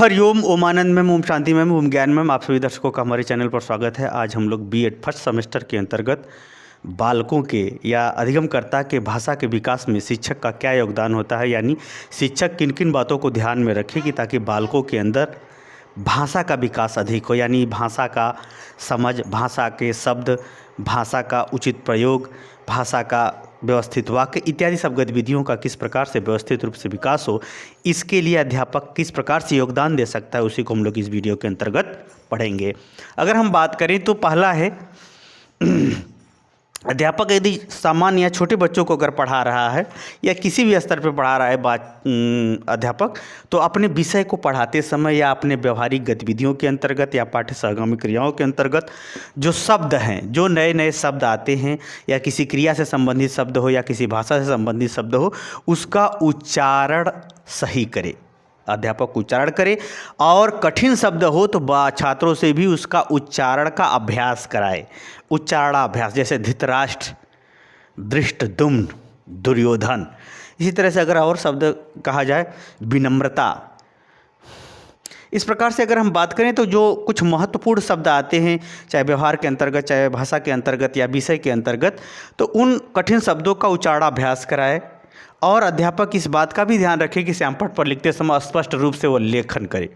हरिओम, ओम आनंद ma'am, Om Shanti ma'am, ओम ज्ञान ma'am, आप सभी दर्शकों का हमारे चैनल पर स्वागत है। आज हम लोग बीएड फर्स्ट सेमेस्टर के अंतर्गत बालकों के या अधिगमकर्ता के भाषा के विकास में शिक्षक का क्या योगदान होता है, यानी शिक्षक किन किन बातों को ध्यान में रखे कि ताकि बालकों के अंदर भाषा का विकास अधिक हो, यानी भाषा का समझ, भाषा के शब्द, भाषा का उचित प्रयोग, भाषा का व्यवस्थित वाक्य इत्यादि सब गतिविधियों का किस प्रकार से व्यवस्थित रूप से विकास हो, इसके लिए अध्यापक किस प्रकार से योगदान दे सकता है, उसी को हम लोग इस वीडियो के अंतर्गत पढ़ेंगे। अगर हम बात करें तो पहला है अध्यापक यदि सामान्य या छोटे बच्चों को अगर पढ़ा रहा है या किसी भी स्तर पर पढ़ा रहा है अध्यापक, तो अपने विषय को पढ़ाते समय या अपने व्यवहारिक गतिविधियों के अंतर्गत या पाठ्य सहगामी क्रियाओं के अंतर्गत जो शब्द हैं, जो नए नए शब्द आते हैं या किसी क्रिया से संबंधित शब्द हो या किसी भाषा से संबंधित शब्द हो, उसका उच्चारण सही करे, अध्यापक उच्चारण करे। और कठिन शब्द हो तो छात्रों से भी उसका उच्चारण का अभ्यास कराए, उच्चारणाभ्यास, जैसे धृतराष्ट्र, धृष्टद्युम्न, दुर्योधन। इसी तरह से अगर और शब्द कहा जाए, विनम्रता। इस प्रकार से अगर हम बात करें तो जो कुछ महत्वपूर्ण शब्द आते हैं, चाहे व्यवहार के अंतर्गत, चाहे भाषा के अंतर्गत या विषय के अंतर्गत, तो उन कठिन शब्दों का उच्चारणाभ्यास कराए। और अध्यापक इस बात का भी ध्यान रखे कि श्यामपट्ट पर लिखते समय स्पष्ट रूप से वो लेखन करे,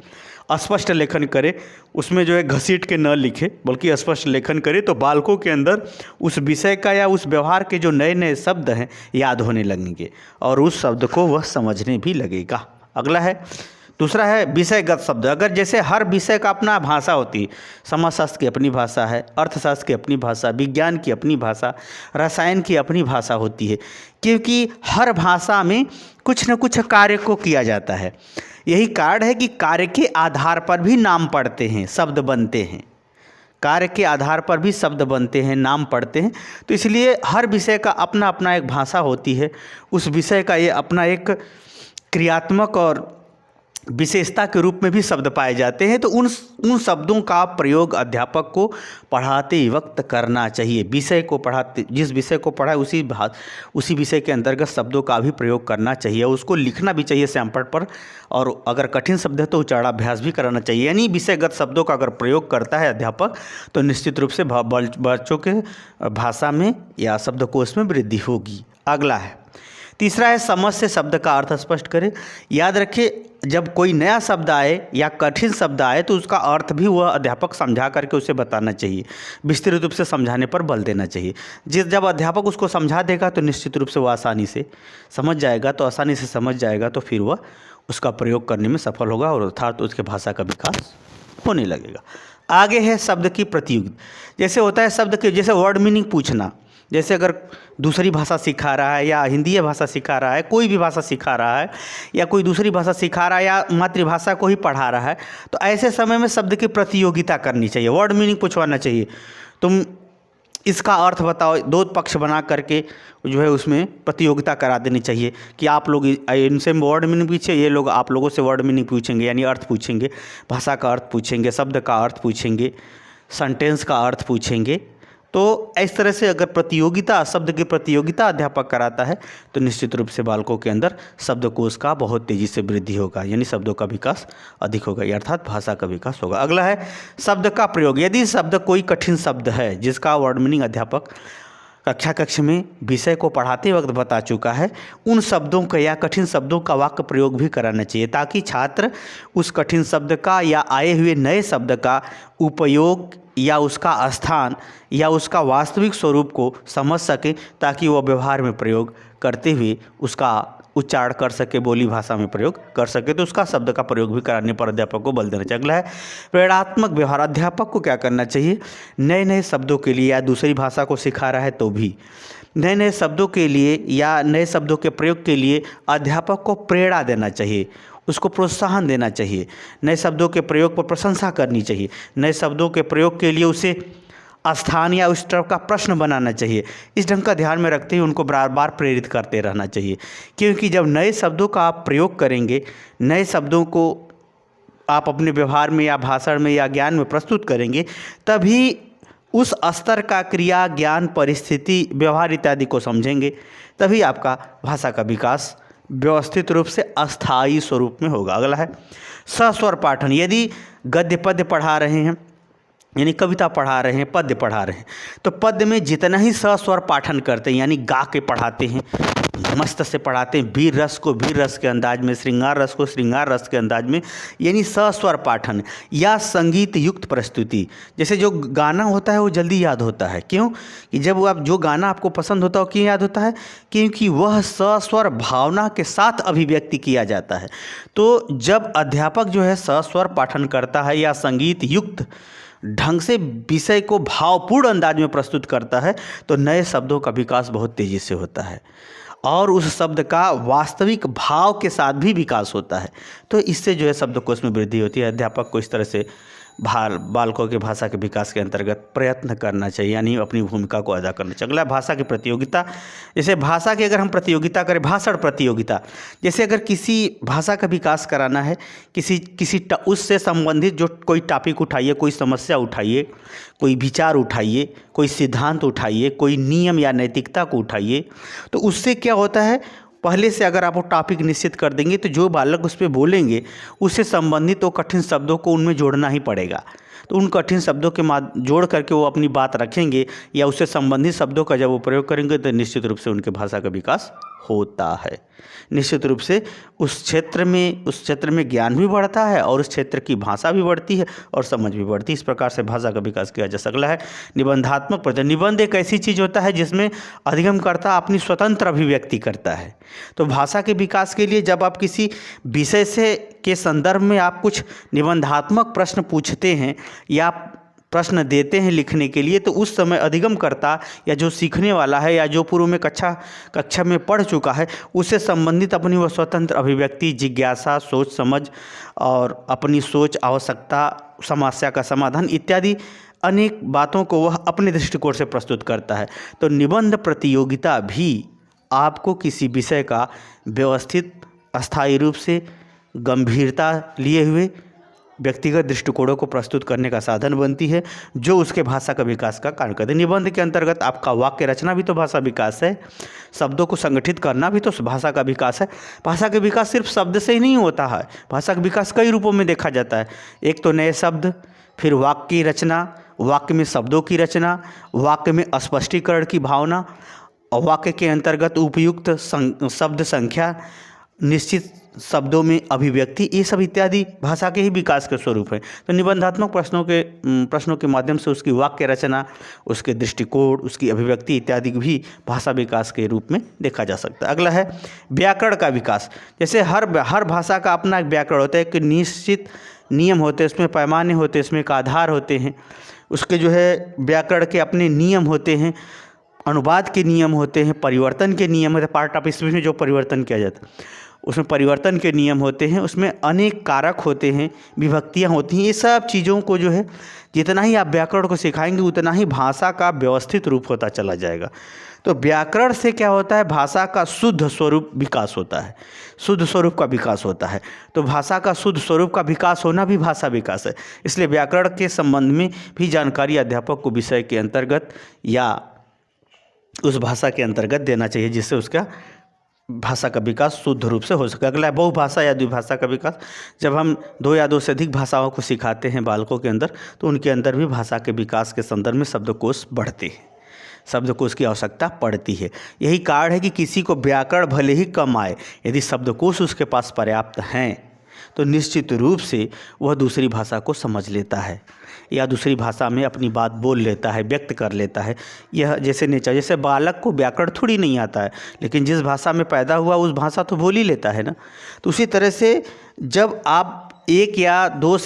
अस्पष्ट लेखन करे, उसमें जो है घसीट के न लिखे, बल्कि स्पष्ट लेखन करे, तो बालकों के अंदर उस विषय का या उस व्यवहार के जो नए नए शब्द हैं याद होने लगेंगे और उस शब्द को वह समझने भी लगेगा। अगला है, दूसरा है विषयगत शब्द। अगर जैसे हर विषय का अपना भाषा होती है, समाजशास्त्र की अपनी भाषा है, अर्थशास्त्र की अपनी भाषा, विज्ञान की अपनी भाषा, रसायन की अपनी भाषा होती है, क्योंकि हर भाषा में कुछ न कुछ कार्य को किया जाता है। यही कारण है कि कार्य के आधार पर भी नाम पढ़ते हैं, शब्द बनते हैं, कार्य के आधार पर भी शब्द बनते हैं, नाम पढ़ते हैं। तो इसलिए हर विषय का अपना अपना एक भाषा होती है, उस विषय का ये अपना एक क्रियात्मक और विशेषता के रूप में भी शब्द पाए जाते हैं। तो उन शब्दों का प्रयोग अध्यापक को पढ़ाते वक्त करना चाहिए। विषय को पढ़ाते, जिस विषय को पढ़ा है उसी विषय के अंतर्गत शब्दों का भी प्रयोग करना चाहिए, उसको लिखना भी चाहिए श्यामपट्ट पर। और अगर कठिन शब्द है तो उच्चारणाभ्यास भी कराना चाहिए। यानी विषयगत शब्दों का अगर प्रयोग करता है अध्यापक, तो निश्चित रूप से बच्चों के भाषा में या शब्दकोश में वृद्धि होगी। अगला है, तीसरा है समझ से शब्द का अर्थ स्पष्ट करें। याद रखिए, जब कोई नया शब्द आए या कठिन शब्द आए तो उसका अर्थ भी वह अध्यापक समझा करके उसे बताना चाहिए, विस्तृत रूप से समझाने पर बल देना चाहिए। जब अध्यापक उसको समझा देगा तो निश्चित रूप से वह आसानी से समझ जाएगा, तो आसानी से समझ जाएगा तो फिर वह उसका प्रयोग करने में सफल होगा और अर्थात उसके भाषा का विकास होने लगेगा। आगे है शब्द की प्रतियोगिता। जैसे होता है शब्द के, जैसे वर्ड मीनिंग पूछना, जैसे अगर दूसरी भाषा सिखा रहा है या हिंदी भाषा सिखा रहा है, कोई भी भाषा सिखा रहा है या कोई दूसरी भाषा सिखा रहा है या मातृभाषा को ही पढ़ा रहा है, तो ऐसे समय में शब्द की प्रतियोगिता करनी चाहिए, वर्ड मीनिंग पूछवाना चाहिए। तुम इसका अर्थ बताओ, दो पक्ष बना करके जो है उसमें प्रतियोगिता करा देनी चाहिए कि आप लोग इनसे वर्ड मीनिंग पूछे, ये लोग आप लोगों से वर्ड मीनिंग पूछेंगे, यानी अर्थ पूछेंगे, भाषा का अर्थ पूछेंगे, शब्द का अर्थ पूछेंगे, सेंटेंस का अर्थ पूछेंगे। तो इस तरह से अगर प्रतियोगिता, शब्द की प्रतियोगिता अध्यापक कराता है तो निश्चित रूप से बालकों के अंदर शब्दकोश का बहुत तेज़ी से वृद्धि होगा, यानी शब्दों का विकास अधिक होगा, अर्थात भाषा का विकास होगा। अगला है शब्द का प्रयोग। यदि शब्द कोई कठिन शब्द है जिसका वर्ड मीनिंग अध्यापक कक्ष में विषय को पढ़ाते वक्त बता चुका है, उन शब्दों का या कठिन शब्दों का वाक्य प्रयोग भी कराना चाहिए, ताकि छात्र उस कठिन शब्द का या आए हुए नए शब्द का उपयोग या उसका स्थान या उसका वास्तविक स्वरूप को समझ सके, ताकि वह व्यवहार में प्रयोग करते हुए उसका उच्चारण कर सके, बोली भाषा में प्रयोग कर सके। तो उसका शब्द का प्रयोग भी कराने पर अध्यापक को बल देना चाहिए। अगला है प्रेरणात्मक व्यवहार। अध्यापक को क्या करना चाहिए, नए नए शब्दों के लिए या दूसरी भाषा को सिखा रहा है तो भी नए नए शब्दों के लिए या नए शब्दों के प्रयोग के लिए अध्यापक को प्रेरणा देना चाहिए, उसको प्रोत्साहन देना चाहिए, नए शब्दों के प्रयोग पर प्रशंसा करनी चाहिए, नए शब्दों के प्रयोग के लिए उसे स्थान या उस तरह का प्रश्न बनाना चाहिए। इस ढंग का ध्यान में रखते हुए उनको बार बार प्रेरित करते रहना चाहिए, क्योंकि जब नए शब्दों का आप प्रयोग करेंगे, नए शब्दों को आप अपने व्यवहार में या भाषण में या ज्ञान में प्रस्तुत करेंगे, तभी उस स्तर का क्रिया, ज्ञान, परिस्थिति, व्यवहार इत्यादि को समझेंगे, तभी आपका भाषा का विकास व्यवस्थित रूप से अस्थायी स्वरूप में होगा। अगला है सस्वर पाठन। यदि गद्य पद्य पढ़ा रहे हैं, यानी कविता पढ़ा रहे हैं, पद्य पढ़ा रहे हैं, तो पद्य में जितना ही सस्वर पाठन करते हैं, यानी गा के पढ़ाते हैं, मस्त से पढ़ाते हैं, वीर रस को वीर रस के अंदाज में, श्रृंगार रस को श्रृंगार रस के अंदाज में, यानी सस्वर पाठन या संगीत युक्त प्रस्तुति। जैसे जो गाना होता है वो जल्दी याद होता है। क्यों? कि जब आप जो गाना आपको पसंद होता है, क्यों याद होता है? क्योंकि वह सस्वर भावना के साथ अभिव्यक्ति किया जाता है। तो जब अध्यापक जो है सस्वर पाठन करता है या संगीत युक्त ढंग से विषय को भावपूर्ण अंदाज में प्रस्तुत करता है, तो नए शब्दों का विकास बहुत तेज़ी से होता है और उस शब्द का वास्तविक भाव के साथ भी विकास होता है। तो इससे जो है शब्दकोश में वृद्धि होती है। अध्यापक को इस तरह से बालकों के भाषा के विकास के अंतर्गत प्रयत्न करना चाहिए, यानी अपनी भूमिका को अदा करना चाहिए। अगला भाषा की प्रतियोगिता। जैसे भाषा की अगर हम प्रतियोगिता करें, भाषण प्रतियोगिता, जैसे अगर किसी भाषा का विकास कराना है, उससे संबंधित जो कोई टॉपिक उठाइए, कोई समस्या उठाइए, कोई विचार उठाइए, कोई सिद्धांत उठाइए, कोई नियम या नैतिकता को उठाइए, तो उससे क्या होता है, पहले से अगर आप वो टॉपिक निश्चित कर देंगे तो जो बालक उस पर बोलेंगे उससे संबंधित तो कठिन शब्दों को उनमें जोड़ना ही पड़ेगा। तो उन कठिन शब्दों के जोड़ करके वो अपनी बात रखेंगे या उससे संबंधित शब्दों का जब वो प्रयोग करेंगे तो निश्चित रूप से उनके भाषा का विकास होता है। निश्चित रूप से उस क्षेत्र में ज्ञान भी बढ़ता है और उस क्षेत्र की भाषा भी बढ़ती है और समझ भी बढ़ती है। इस प्रकार से भाषा का विकास किया जा सकता है। निबंधात्मक प्रयोजन। निबंध एक ऐसी चीज़ होता है जिसमें अधिगमकर्ता अपनी स्वतंत्र अभिव्यक्ति करता है। तो भाषा के विकास के लिए जब आप किसी विषय से के संदर्भ में आप कुछ निबंधात्मक प्रश्न पूछते हैं या प्रश्न देते हैं लिखने के लिए, तो उस समय अधिगमकर्ता या जो सीखने वाला है या जो पूर्व में कक्षा में पढ़ चुका है, उससे संबंधित अपनी वह स्वतंत्र अभिव्यक्ति, जिज्ञासा, सोच समझ और अपनी सोच, आवश्यकता, समस्या का समाधान इत्यादि अनेक बातों को वह अपने दृष्टिकोण से प्रस्तुत करता है। तो निबंध प्रतियोगिता भी आपको किसी विषय का व्यवस्थित, अस्थायी रूप से गंभीरता लिए हुए व्यक्तिगत दृष्टिकोणों को प्रस्तुत करने का साधन बनती है, जो उसके भाषा का विकास का कारण करते हैं। निबंध के अंतर्गत आपका वाक्य रचना भी तो भाषा विकास है, शब्दों को संगठित करना भी तो भाषा का विकास है। भाषा का विकास सिर्फ शब्द से ही नहीं होता है, भाषा का विकास कई रूपों में देखा जाता है। एक तो नए शब्द, फिर वाक्य की रचना, वाक्य में शब्दों की रचना, वाक्य में स्पष्टीकरण की भावना, और वाक्य के अंतर्गत उपयुक्त शब्द संख्या, निश्चित शब्दों में अभिव्यक्ति, ये सब इत्यादि भाषा के ही विकास के स्वरूप है। तो निबंधात्मक प्रश्नों के माध्यम से उसकी वाक्य रचना, उसके दृष्टिकोण, उसकी अभिव्यक्ति इत्यादि भी भाषा विकास के रूप में देखा जा सकता है। अगला है व्याकरण का विकास। जैसे हर भाषा का अपना एक व्याकरण होता है, एक निश्चित नियम होते हैं, उसमें पैमाने होते हैं, उसमें एक आधार होते हैं, उसके जो है व्याकरण के अपने नियम होते हैं, अनुवाद के नियम होते हैं, परिवर्तन के नियम होते हैं। पार्ट ऑफ स्पीच में जो परिवर्तन किया जाता है उसमें परिवर्तन के नियम होते हैं, उसमें अनेक कारक होते हैं, विभक्तियाँ होती हैं। ये सब चीज़ों को जो है जितना ही आप व्याकरण को सिखाएंगे उतना ही भाषा का व्यवस्थित रूप होता चला जाएगा। तो व्याकरण से क्या होता है, भाषा का शुद्ध स्वरूप विकास होता है, शुद्ध स्वरूप का विकास होता है। तो भाषा का शुद्ध स्वरूप का विकास होना भी भाषा विकास है। इसलिए व्याकरण के संबंध में भी जानकारी अध्यापक को विषय के अंतर्गत या उस भाषा के अंतर्गत देना चाहिए, जिससे उसका भाषा का विकास शुद्ध रूप से हो सके। अगला है बहुभाषा या द्विभाषा का विकास। जब हम 2 या 2 से अधिक भाषाओं को सिखाते हैं बालकों के अंदर, तो उनके अंदर भी भाषा के विकास के संदर्भ में शब्दकोश बढ़ते हैं, शब्दकोश की आवश्यकता पड़ती है। यही कारण है कि किसी को व्याकरण भले ही कम आए, यदि शब्दकोश उसके पास पर्याप्त हैं तो निश्चित रूप से वह दूसरी भाषा को समझ लेता है या दूसरी भाषा में अपनी बात बोल लेता है, व्यक्त कर लेता है। यह जैसे नेचर, जैसे बालक को व्याकरण थोड़ी नहीं आता है, लेकिन जिस भाषा में पैदा हुआ उस भाषा तो बोल ही लेता है ना। तो उसी तरह से जब आप 2 या 2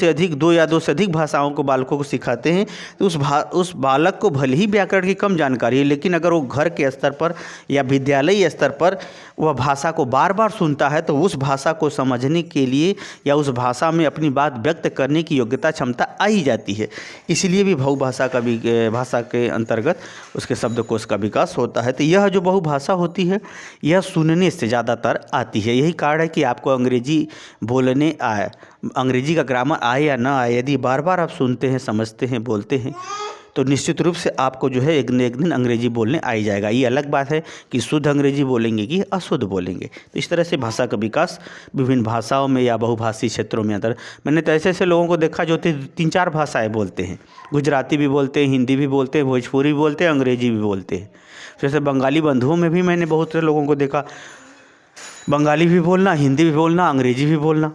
से अधिक भाषाओं को बालकों को सिखाते हैं, तो उस बालक को भले ही व्याकरण की कम जानकारी है, लेकिन अगर वो घर के स्तर पर या विद्यालयी स्तर पर वह भाषा को बार बार सुनता है, तो उस भाषा को समझने के लिए या उस भाषा में अपनी बात व्यक्त करने की योग्यता, क्षमता आ ही जाती है। इसलिए भी बहुभाषा का भी भाषा के अंतर्गत उसके शब्दकोश का विकास होता है। तो यह जो बहुभाषा होती है यह सुनने से ज़्यादातर आती है। यही कारण है कि आपको अंग्रेजी बोलने आए, अंग्रेजी का ग्रामर आए या ना आए, यदि बार बार आप सुनते हैं, समझते हैं, बोलते हैं, तो निश्चित रूप से आपको जो है एक न एक दिन अंग्रेजी बोलने आ ही जाएगा। ये अलग बात है कि शुद्ध अंग्रेजी बोलेंगे कि अशुद्ध बोलेंगे। तो इस तरह से भाषा का विकास विभिन्न भाषाओं में या बहुभाषी क्षेत्रों में अंतर। मैंने तो ऐसे ऐसे लोगों को देखा जो 3-4 भाषाएँ बोलते हैं, गुजराती भी बोलते हैं, हिंदी भी बोलते हैं, भोजपुरी भी बोलते हैं, अंग्रेजी भी बोलते हैं। जैसे बंगाली बंधुओं में भी मैंने बहुत से लोगों को देखा, बंगाली भी बोलना, हिंदी भी बोलना, अंग्रेजी भी बोलना।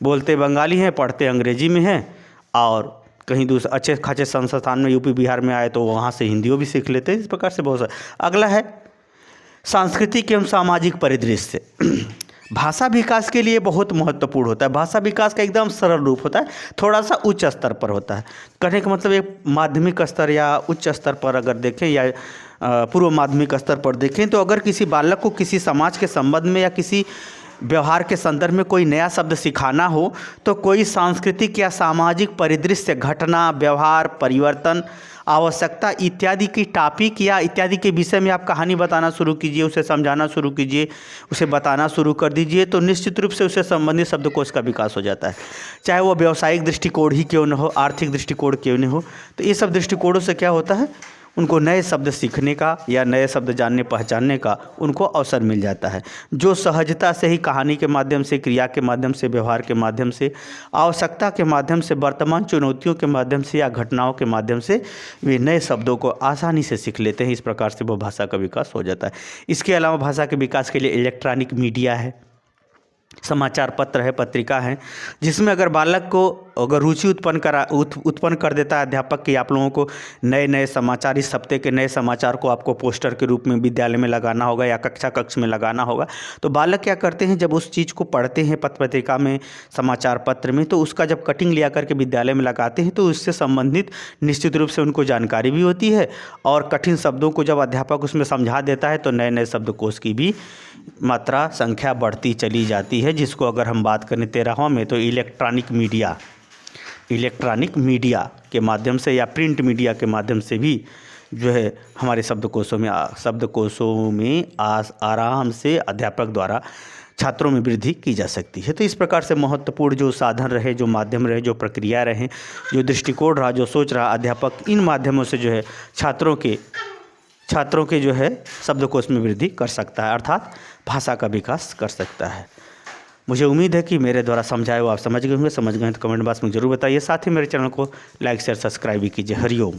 बोलते बंगाली हैं, पढ़ते अंग्रेजी में हैं, और कहीं दूसरे अच्छे खासे संस्थान में यूपी बिहार में आए तो वहाँ से हिंदियों भी सीख लेते हैं। इस प्रकार से बहुत सारा। अगला है सांस्कृतिक एवं सामाजिक परिदृश्य। भाषा विकास के लिए बहुत महत्वपूर्ण होता है। भाषा विकास का एकदम सरल रूप होता है, थोड़ा सा उच्च स्तर पर होता है। कहने का मतलब एक माध्यमिक स्तर या उच्च स्तर पर अगर देखें या पूर्व माध्यमिक स्तर पर देखें, तो अगर किसी बालक को किसी समाज के संबंध में या किसी व्यवहार के संदर्भ में कोई नया शब्द सिखाना हो, तो कोई सांस्कृतिक या सामाजिक परिदृश्य, घटना, व्यवहार, परिवर्तन, आवश्यकता इत्यादि की टॉपिक या इत्यादि के विषय में आप कहानी बताना शुरू कीजिए, उसे समझाना शुरू कीजिए, उसे बताना शुरू कर दीजिए, तो निश्चित रूप से उससे संबंधित शब्दकोश का विकास हो जाता है। चाहे वो व्यावसायिक दृष्टिकोण ही क्यों न हो, आर्थिक दृष्टिकोण क्यों न हो। तो ये सब दृष्टिकोणों से क्या होता है, उनको नए शब्द सीखने का या नए शब्द जानने पहचानने का उनको अवसर मिल जाता है, जो सहजता से ही कहानी के माध्यम से, क्रिया के माध्यम से, व्यवहार के माध्यम से, आवश्यकता के माध्यम से, वर्तमान चुनौतियों के माध्यम से या घटनाओं के माध्यम से वे नए शब्दों को आसानी से सीख लेते हैं। इस प्रकार से वो भाषा का विकास हो जाता है। इसके अलावा भाषा के विकास के लिए इलेक्ट्रॉनिक मीडिया है, समाचार पत्र है, पत्रिका है, जिसमें अगर बालक को अगर रुचि उत्पन्न कर देता है अध्यापक कि आप लोगों को नए नए समाचार, इस हफ्ते के नए समाचार को आपको पोस्टर के रूप में विद्यालय में लगाना होगा या कक्ष में लगाना होगा, तो बालक क्या करते हैं, जब उस चीज़ को पढ़ते हैं पत्र पत्रिका में, समाचार पत्र में, तो उसका जब कटिंग लिया करके विद्यालय में लगाते हैं तो उससे संबंधित निश्चित रूप से उनको जानकारी भी होती है, और कठिन शब्दों को जब अध्यापक उसमें समझा देता है तो नए नए शब्दकोश की भी मात्रा, संख्या बढ़ती चली जाती है। जिसको अगर हम बात करें 13वां में, तो इलेक्ट्रॉनिक मीडिया के माध्यम से या प्रिंट मीडिया के माध्यम से भी जो है हमारे शब्दकोशों में आराम से अध्यापक द्वारा छात्रों में वृद्धि की जा सकती है। तो इस प्रकार से महत्वपूर्ण जो साधन रहे, जो माध्यम रहे, जो प्रक्रिया रहे, जो दृष्टिकोण रहा, जो सोच रहा अध्यापक, इन माध्यमों से जो है छात्रों के जो है शब्दकोश में वृद्धि कर सकता है, अर्थात भाषा का विकास कर सकता है। मुझे उम्मीद है कि मेरे द्वारा समझाए वो आप समझ गए होंगे। समझ गए तो कमेंट बॉक्स में ज़रूर बताइए। साथ ही मेरे चैनल को लाइक शेयर सब्सक्राइब भी कीजिए। हरिओम।